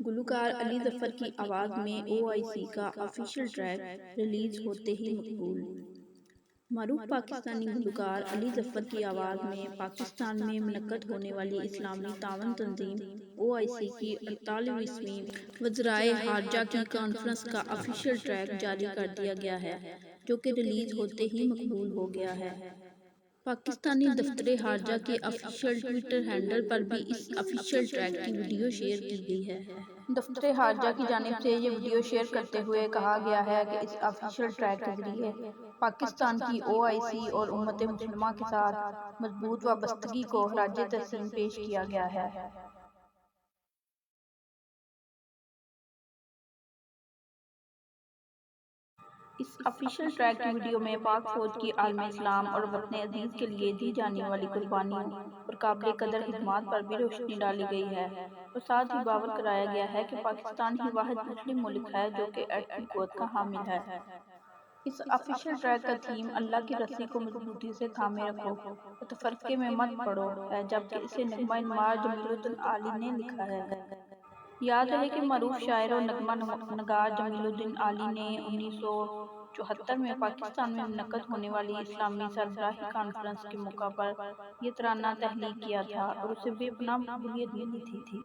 گلوکار علی ظفر کی آواز میں او آئی سی کا آفیشیل ٹریک ریلیز ہوتے ہی مقبول۔ معروف پاکستانی گلوکار علی ظفر کی آواز میں پاکستان میں منعقد ہونے والی اسلامی تعاون تنظیم او آئی سی کی 48ویں وزرائے خارجہ کی کانفرنس کا آفیشیل ٹریک جاری کر دیا گیا ہے، جو کہ ریلیز ہوتے ہی مقبول ہو گیا ہے۔ پاکستانی دفتر خارجہ کے آفیشیل ٹویٹر ہینڈل پر بھی اس آفیشیل ٹریک کی ویڈیو شیئر کی گئی ہے۔ دفتر خارجہ کی جانب سے یہ ویڈیو شیئر کرتے ہوئے کہا گیا ہے کہ اس آفیشیل ٹریک کے ذریعے پاکستان کی او آئی سی اور امت مسلمہ کے ساتھ مضبوط وابستگی کو خراج تحسین پیش کیا گیا ہے۔ اس آفیشیل ٹریک کی ویڈیو میں پاک فوج کی عالم اسلام اور وطن عزیز کے لیے دی جانے والی قربانیوں اور قابل قدر خدمات پر بھی روشنی ڈالی گئی ہے، اور ساتھ ہی باور کرایا گیا ہے کہ پاکستان ہی واحد مسلم ملک ہے جو کہ ایٹمی قوت کا حامل ہے۔ اس آفیشیل ٹریک کا تھیم "اللہ کی رسی کو مضبوطی سے تھامے رکھو اور تفرقے میں مت پڑو" ہے، جبکہ اسے نغمہ نگار جمیل الدین عالی نے لکھا ہے۔ یاد رہے کہ معروف شاعر اور نغمہ نگار جمیل الدین عالی نے 1974 میں پاکستان میں منعقد ہونے والی اسلامی سربراہی کانفرنس کے موقع پر یہ ترانہ تخلیق کیا تھا اور اسے بے پناہ مقبولیت ملی تھی۔